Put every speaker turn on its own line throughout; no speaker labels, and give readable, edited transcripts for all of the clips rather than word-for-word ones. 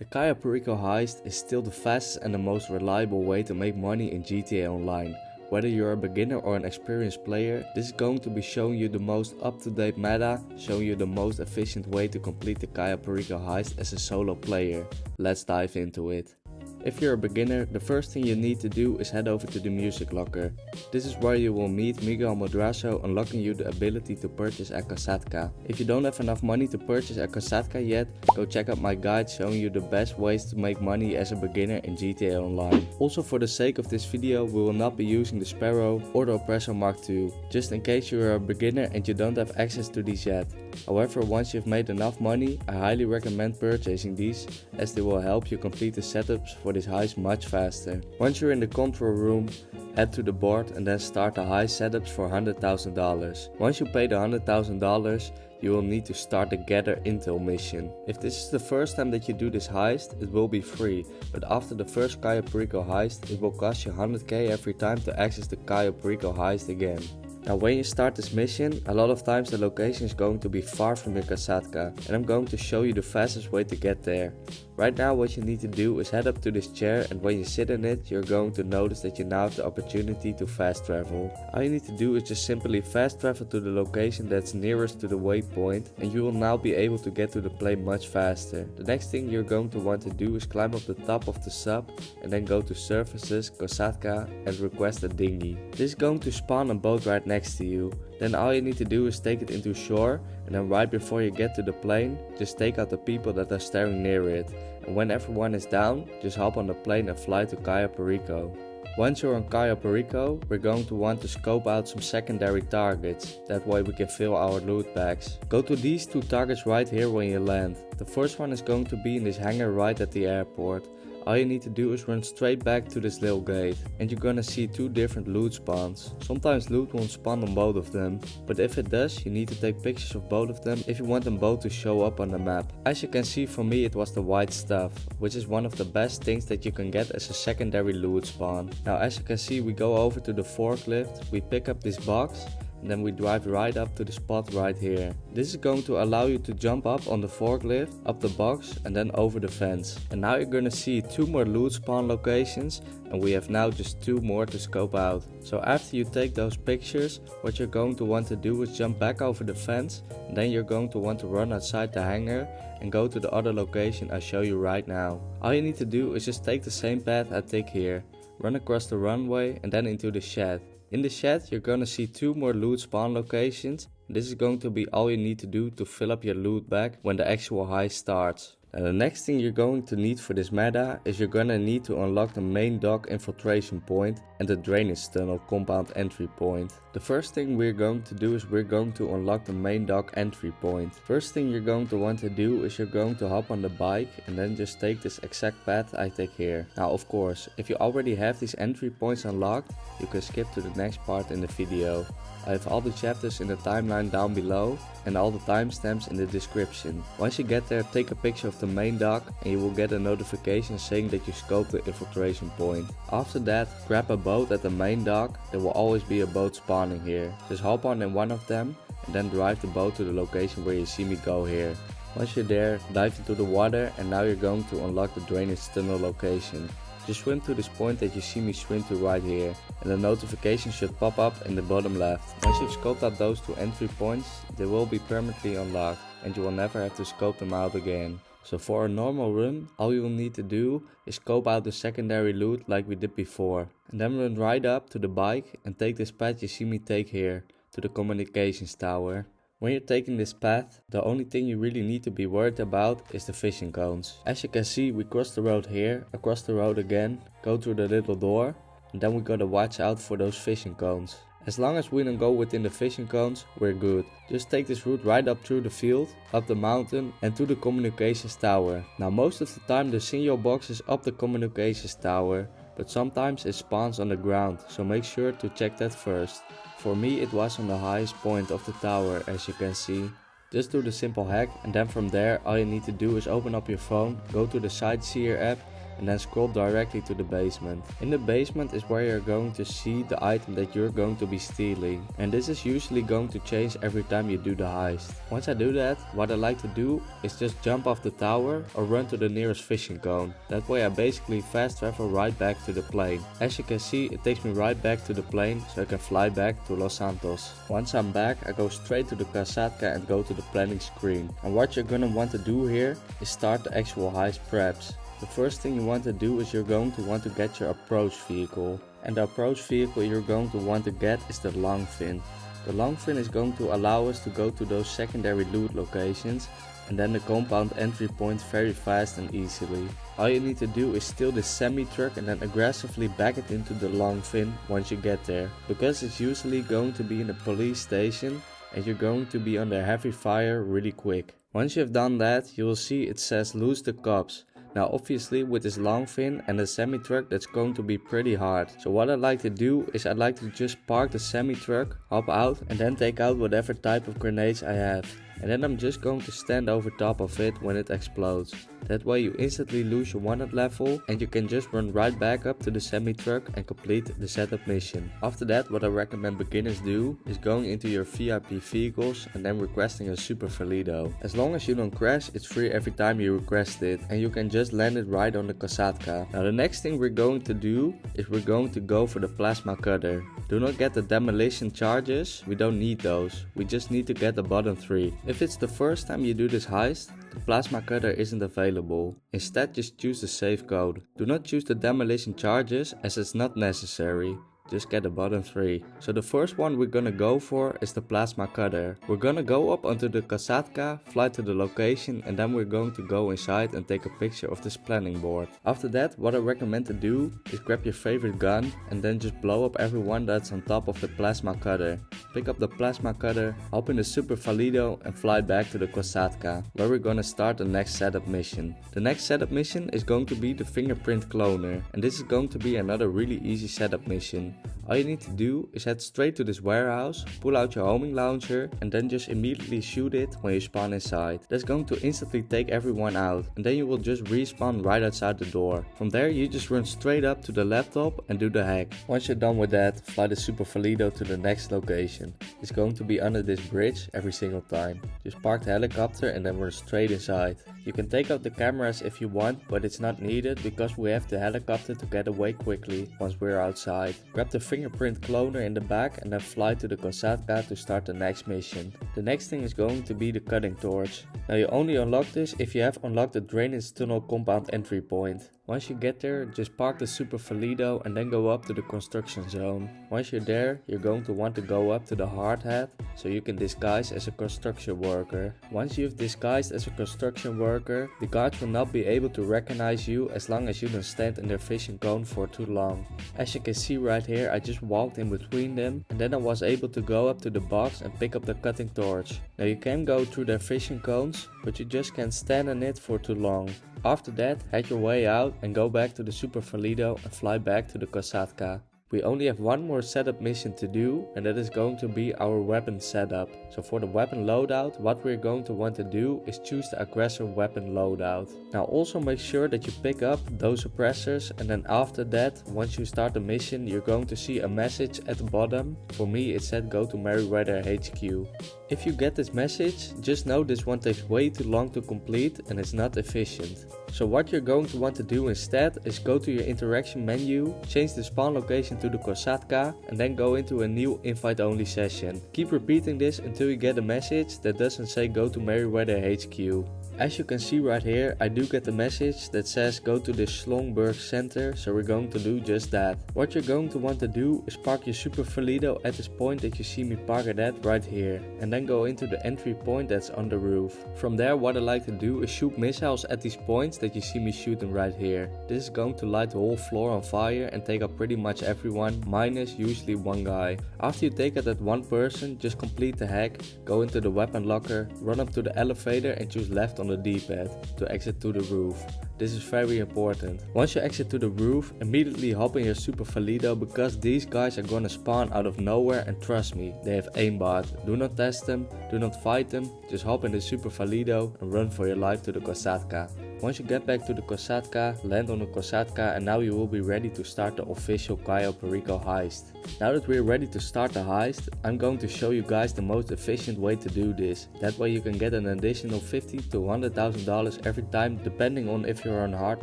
The Cayo Perico heist is still the fastest and the most reliable way to make money in GTA Online. Whether you're a beginner or an experienced player, this is going to be showing you the most up-to-date meta, showing you the most efficient way to complete the Cayo Perico heist as a solo player. Let's dive into it. If you're a beginner, the first thing you need to do is head over to the music locker. This is where you will meet Miguel Madrazo, unlocking you the ability to purchase a Kosatka. If you don't have enough money to purchase a Kosatka yet, go check out my guide showing you the best ways to make money as a beginner in GTA Online. Also, for the sake of this video, we will not be using the Sparrow or the Oppressor Mark II, just in case you are a beginner and you don't have access to these yet. However, once you've made enough money, I highly recommend purchasing these, as they will help you complete the setups for this heist much faster. Once you're in the control room, head to the board and then start the heist setups for $100,000. Once you pay the $100,000, you will need to start the Gather Intel mission. If this is the first time that you do this heist, it will be free, but after the first Cayo Perico heist, it will cost you 100k every time to access the Cayo Perico heist again. Now when you start this mission, a lot of times the location is going to be far from your Kosatka, and I'm going to show you the fastest way to get there. Right now what you need to do is head up to this chair, and when you sit in it, you're going to notice that you now have the opportunity to fast travel. All you need to do is just simply fast travel to the location that's nearest to the waypoint, and you will now be able to get to the plane much faster. The next thing you're going to want to do is climb up the top of the sub, and then go to Services, Kosatka, and request a dinghy. This is going to spawn a boat right next to you. Then all you need to do is take it into shore, and then right before you get to the plane, just take out the people that are staring near it. And when everyone is down, just hop on the plane and fly to Cayo Perico. Once you're on Cayo Perico, we're going to want to scope out some secondary targets, that way we can fill our loot bags. Go to these two targets right here when you land. The first one is going to be in this hangar right at the airport. All you need to do is run straight back to this little gate, and you're gonna see two different loot spawns. Sometimes loot won't spawn on both of them, but if it does, you need to take pictures of both of them if you want them both to show up on the map. As you can see, for me it was the white stuff, which is one of the best things that you can get as a secondary loot spawn. Now as you can see, we go over to the forklift, we pick up this box, and then we drive right up to the spot right here. This is going to allow you to jump up on the forklift, up the box, and then over the fence. And now you're gonna see two more loot spawn locations, and we have now just two more to scope out. So after you take those pictures, what you're going to want to do is jump back over the fence, and then you're going to want to run outside the hangar and go to the other location I show you right now. All you need to do is just take the same path I take here, run across the runway and then into the shed. In the shed, you're gonna see two more loot spawn locations. This is going to be all you need to do to fill up your loot bag when the actual heist starts. And the next thing you're going to need for this meta is you're gonna need to unlock the main dock infiltration point and the drainage tunnel compound entry point. The first thing we're going to do is we're going to unlock the main dock entry point. First thing you're going to want to do is you're going to hop on the bike and then just take this exact path I take here. Now of course, if you already have these entry points unlocked, you can skip to the next part in the video. I have all the chapters in the timeline down below and all the timestamps in the description. Once you get there, take a picture of the main dock and you will get a notification saying that you scoped the infiltration point. After that, grab a boat at the main dock. There will always be a boat spawning here. Just hop on in one of them and then drive the boat to the location where you see me go here. Once you're there, dive into the water, and now you're going to unlock the drainage tunnel location. Just swim to this point that you see me swim to right here, and the notification should pop up in the bottom left. Once you've scoped out those two entry points, they will be permanently unlocked and you will never have to scope them out again. So for a normal run, all you will need to do is scope out the secondary loot like we did before, and then run right up to the bike and take this path you see me take here, to the communications tower. When you're taking this path, the only thing you really need to be worried about is the fishing cones. As you can see, we cross the road here, across the road again, go through the little door, and then we gotta watch out for those fishing cones. As long as we don't go within the fishing cones, we're good. Just take this route right up through the field, up the mountain and to the communications tower. Now most of the time the signal box is up the communications tower, but sometimes it spawns on the ground, so make sure to check that first. For me it was on the highest point of the tower, as you can see. Just do the simple hack, and then from there all you need to do is open up your phone, go to the Sightseer app and then scroll directly to the basement. In the basement is where you're going to see the item that you're going to be stealing, and this is usually going to change every time you do the heist. Once I do that, what I like to do is just jump off the tower or run to the nearest fishing cone. That way I basically fast travel right back to the plane. As you can see, it takes me right back to the plane so I can fly back to Los Santos. Once I'm back, I go straight to the Kosatka and go to the planning screen. And what you're gonna want to do here is start the actual heist preps. The first thing you want to do is you're going to want to get your approach vehicle. And the approach vehicle you're going to want to get is the Longfin. The Longfin is going to allow us to go to those secondary loot locations and then the compound entry point very fast and easily. All you need to do is steal this semi-truck and then aggressively back it into the Longfin once you get there. Because it's usually going to be in a police station and you're going to be under heavy fire really quick. Once you have done that, you will see it says lose the cops. Now obviously with this Longfin and the semi-truck that's going to be pretty hard. So what I like to do is I like to just park the semi-truck, hop out and then take out whatever type of grenades I have. And then I'm just going to stand over top of it when it explodes. That way you instantly lose your wanted level and you can just run right back up to the semi-truck and complete the setup mission. After that, what I recommend beginners do is going into your VIP vehicles and then requesting a SuperVolito. As long as you don't crash, it's free every time you request it and you can just land it right on the Kosatka. Now the next thing we're going to do is we're going to go for the plasma cutter. Do not get the demolition charges, we don't need those. We just need to get the bottom 3. If it's the first time you do this heist, the plasma cutter isn't available. Instead just choose the safe code. Do not choose the demolition charges as it's not necessary. Just get the bottom 3. So the first one we're gonna go for is the plasma cutter. We're gonna go up onto the Kosatka, fly to the location and then we're going to go inside and take a picture of this planning board. After that, what I recommend to do is grab your favorite gun and then just blow up everyone that's on top of the plasma cutter. Pick up the plasma cutter, hop in the SuperVolito and fly back to the Kosatka, where we're gonna start the next setup mission. The next setup mission is going to be the Fingerprint Cloner, and this is going to be another really easy setup mission. All you need to do is head straight to this warehouse, pull out your homing launcher and then just immediately shoot it when you spawn inside. That's going to instantly take everyone out and then you will just respawn right outside the door. From there you just run straight up to the laptop and do the hack. Once you're done with that, fly the SuperVolito to the next location. It's going to be under this bridge every single time. Just park the helicopter and then run straight inside. You can take out the cameras if you want, but it's not needed because we have the helicopter to get away quickly once we're outside. Grab the Fingerprint Cloner in the back and then fly to the Kosatka to start the next mission. The next thing is going to be the cutting torch. Now you only unlock this if you have unlocked the drainage tunnel compound entry point. Once you get there, just park the SuperVolito and then go up to the construction zone. Once you're there, you're going to want to go up to the hard hat so you can disguise as a construction worker. Once you've disguised as a construction worker, the guards will not be able to recognize you as long as you don't stand in their fishing cone for too long. As you can see right here, I just walked in between them and then I was able to go up to the box and pick up the cutting torch. Now you can go through their fishing cones, but you just can't stand in it for too long. After that, head your way out and go back to the SuperVolito and fly back to the Kosatka. We only have one more setup mission to do and that is going to be our weapon setup. So for the weapon loadout, what we're going to want to do is choose the aggressor weapon loadout. Now also make sure that you pick up those suppressors and then after that, once you start the mission, you're going to see a message at the bottom. For me it said go to Merryweather HQ. If you get this message, just know this one takes way too long to complete and it's not efficient. So what you're going to want to do instead is go to your interaction menu, change the spawn location to the Kosatka and then go into a new invite only session. Keep repeating this until you get a message that doesn't say go to Merryweather HQ. As you can see right here, I do get the message that says go to the Schlongberg Center, so we're going to do just that. What you're going to want to do is park your SuperVolito at this point that you see me park it at right here, and then go into the entry point that's on the roof. From there, what I like to do is shoot missiles at these points that you see me shooting right here. This is going to light the whole floor on fire and take out pretty much everyone, minus usually one guy. After you take out that one person, just complete the hack, go into the weapon locker, run up to the elevator and choose left on the D-pad to exit to the roof. This is very important. Once you exit to the roof, immediately hop in your SuperVolito because these guys are gonna spawn out of nowhere, and trust me, they have aimbot. Do not test them, do not fight them, just hop in the SuperVolito and run for your life to the Kosatka. Once you get back to the Kosatka, land on the Kosatka, and now you will be ready to start the official Cayo Perico heist. Now that we're ready to start the heist, I'm going to show you guys the most efficient way to do this. That way you can get an additional $50,000 to $100,000 every time, depending on if you're on hard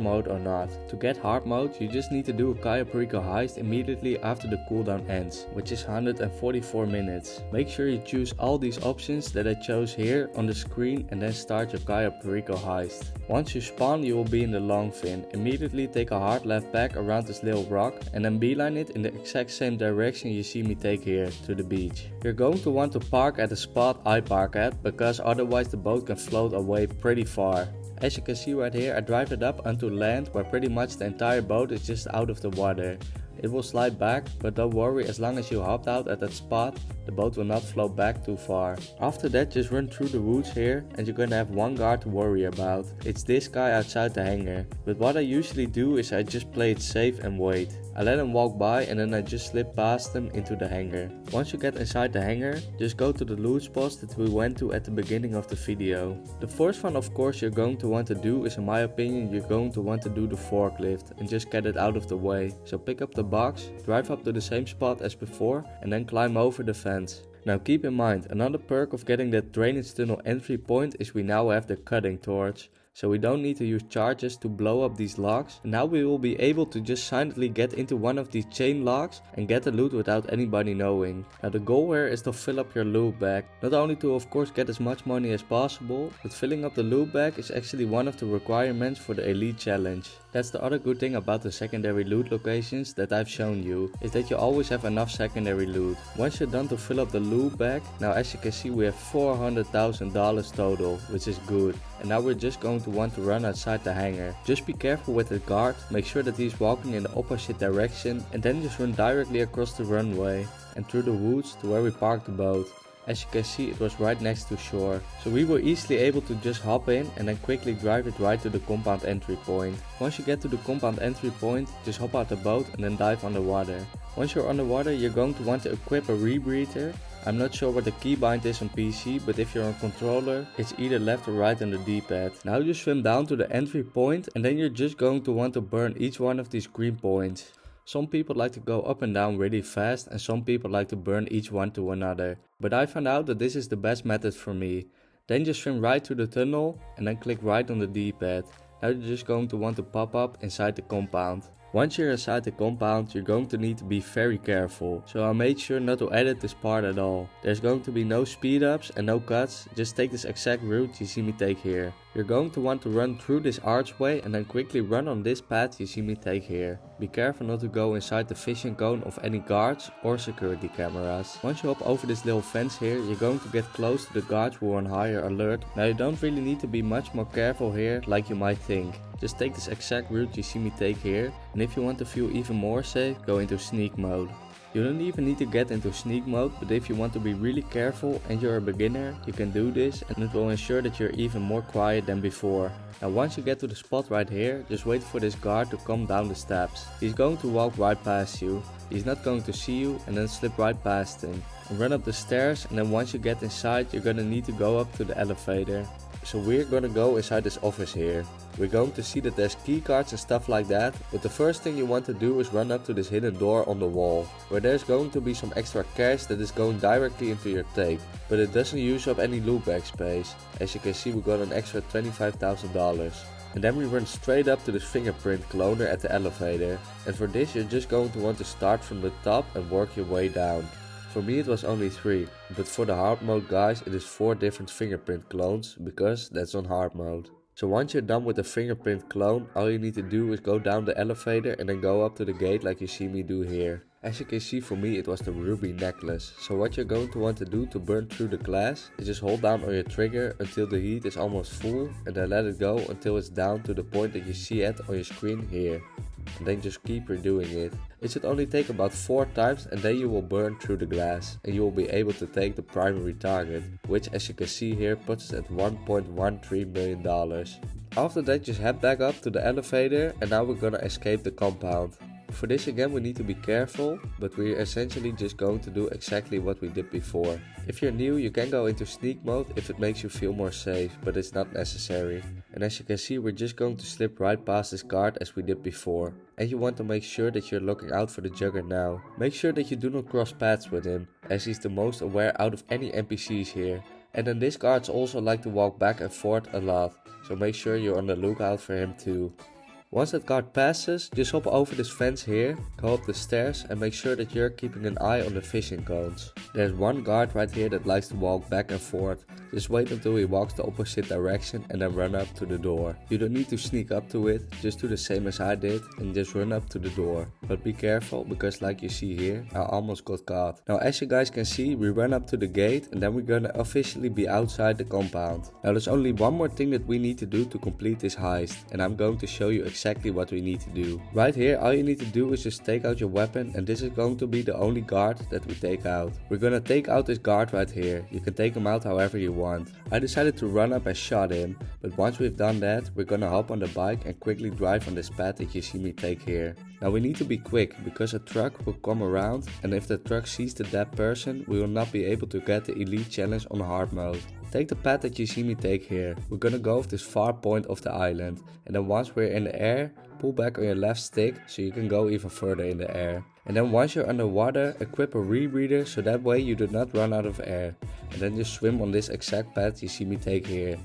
mode or not. To get hard mode, you just need to do a Cayo Perico heist immediately after the cooldown ends, which is 144 minutes. Make sure you choose all these options that I chose here on the screen and then start your Cayo Perico heist. Once you spawn, you will be in the Longfin. Immediately take a hard left back around this little rock and then beeline it in the exact same direction you see me take here, to the beach. You're going to want to park at the spot I park at, because otherwise the boat can float away pretty far. As you can see right here, I drive it up onto land where pretty much the entire boat is just out of the water. It will slide back, but don't worry, as long as you hopped out at that spot, the boat will not float back too far. After that, just run through the woods here and you're gonna have one guard to worry about. It's this guy outside the hangar. But what I usually do is I just play it safe and wait. I let him walk by and then I just slip past him into the hangar. Once you get inside the hangar, just go to the loot spots that we went to at the beginning of the video. The first one of course you're going to want to do is, in my opinion, you're going to want to do the forklift and just get it out of the way. So pick up the box, drive up to the same spot as before and then climb over the fence. Now keep in mind, another perk of getting that drainage tunnel entry point is we now have the cutting torch. So we don't need to use charges to blow up these logs, and now we will be able to just silently get into one of these chain logs and get the loot without anybody knowing. Now the goal here is to fill up your loot bag, not only to of course get as much money as possible, but filling up the loot bag is actually one of the requirements for the elite challenge. That's the other good thing about the secondary loot locations that I've shown you, is that you always have enough secondary loot. Once you're done to fill up the loot bag, now as you can see we have $400,000 total, which is good. And now we're just going to want to run outside the hangar. Just be careful with the guard, make sure that he's walking in the opposite direction, and then just run directly across the runway and through the woods to where we parked the boat. As you can see, it was right next to shore, so we were easily able to just hop in and then quickly drive it right to the compound entry point. Once you get to the compound entry point, just hop out the boat and then dive underwater. Once you're underwater, you're going to want to equip a rebreather. I'm not sure what the keybind is on PC, but if you're on controller, it's either left or right on the D-pad. Now you swim down to the entry point and then you're just going to want to burn each one of these green points. Some people like to go up and down really fast and some people like to burn each one to another. But I found out that this is the best method for me. Then just swim right to the tunnel and then click right on the D-pad. Now you're just going to want to pop up inside the compound. Once you're inside the compound, you're going to need to be very careful. So I made sure not to edit this part at all. There's going to be no speed ups and no cuts, just take this exact route you see me take here. You're going to want to run through this archway and then quickly run on this path you see me take here. Be careful not to go inside the vision cone of any guards or security cameras. Once you hop over this little fence here, you're going to get close to the guards who are on higher alert. Now you don't really need to be much more careful here like you might think. Just take this exact route you see me take here, and if you want to feel even more safe, go into sneak mode. You don't even need to get into sneak mode, but if you want to be really careful and you're a beginner, you can do this and it will ensure that you're even more quiet than before. Now once you get to the spot right here, just wait for this guard to come down the steps. He's going to walk right past you. He's not going to see you and then slip right past him. And run up the stairs, and then once you get inside, you're gonna need to go up to the elevator. So we're gonna go inside this office here. We're going to see that there's keycards and stuff like that, but the first thing you want to do is run up to this hidden door on the wall, where there's going to be some extra cash that is going directly into your tape, but it doesn't use up any loot bag space. As you can see, we got an extra $25,000. And then we run straight up to this Fingerprint Cloner at the elevator, and for this you're just going to want to start from the top and work your way down. For me it was only 3, but for the hard mode guys it is 4 different fingerprint clones, because that's on hard mode. So once you're done with the fingerprint clone, all you need to do is go down the elevator and then go up to the gate like you see me do here. As you can see, for me it was the ruby necklace. So what you're going to want to do to burn through the glass is just hold down on your trigger until the heat is almost full, and then let it go until it's down to the point that you see it on your screen here. And then just keep redoing it. It should only take about 4 times and then you will burn through the glass and you will be able to take the primary target, which as you can see here puts us at $1.13 million. After that, just head back up to the elevator and now we're gonna escape the compound. For this again we need to be careful, but we're essentially just going to do exactly what we did before. If you're new, you can go into sneak mode if it makes you feel more safe, but it's not necessary. And as you can see, we're just going to slip right past this guard as we did before. And you want to make sure that you're looking out for the jugger now. Make sure that you do not cross paths with him, as he's the most aware out of any NPCs here. And then these guards also like to walk back and forth a lot, so make sure you're on the lookout for him too. Once that guard passes, just hop over this fence here, go up the stairs and make sure that you're keeping an eye on the fishing cones. There's one guard right here that likes to walk back and forth. Just wait until he walks the opposite direction and then run up to the door. You don't need to sneak up to it, just do the same as I did and just run up to the door. But be careful, because like you see here, I almost got caught. Now as you guys can see, we run up to the gate and then we're gonna officially be outside the compound. Now there's only one more thing that we need to do to complete this heist, and I'm going to show you exactly what we need to do. Right here, all you need to do is just take out your weapon, and this is going to be the only guard that we take out. We're gonna take out this guard right here. You can take him out however you want. I decided to run up and shot him, but once we've done that, we're gonna hop on the bike and quickly drive on this path that you see me take here. Now we need to be quick, because a truck will come around, and if the truck sees the dead person, we will not be able to get the elite challenge on hard mode. Take the path that you see me take here. We're gonna go off this far point of the island, and then once we're in the air, pull back on your left stick so you can go even further in the air. And then once you're underwater, equip a rebreather so that way you do not run out of air. And then just swim on this exact path you see me take here.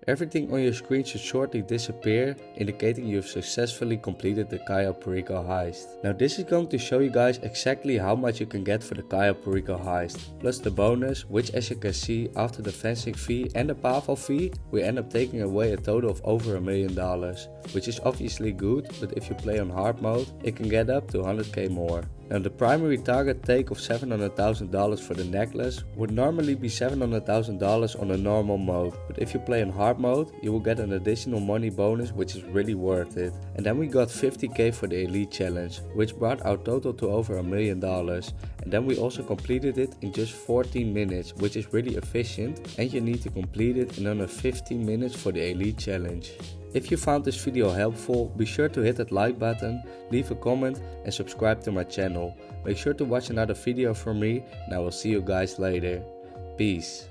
Everything on your screen should shortly disappear, indicating you've successfully completed the Cayo Perico heist. Now this is going to show you guys exactly how much you can get for the Cayo Perico heist, plus the bonus, which as you can see, after the fencing fee and the pathway fee, we end up taking away a total of over $1 million, which is obviously good, but if you play on hard mode, it can get up to 100k more. Now the primary target take of $700,000 for the necklace would normally be $700,000 on a normal mode, but if you play on hard mode, you will get an additional money bonus, which is really worth it. And then we got 50k for the elite challenge, which brought our total to over $1 million. And then we also completed it in just 14 minutes, which is really efficient, and you need to complete it in under 15 minutes for the elite challenge. If you found this video helpful, be sure to hit that like button, leave a comment and subscribe to my channel. Make sure to watch another video from me, and I will see you guys later. Peace.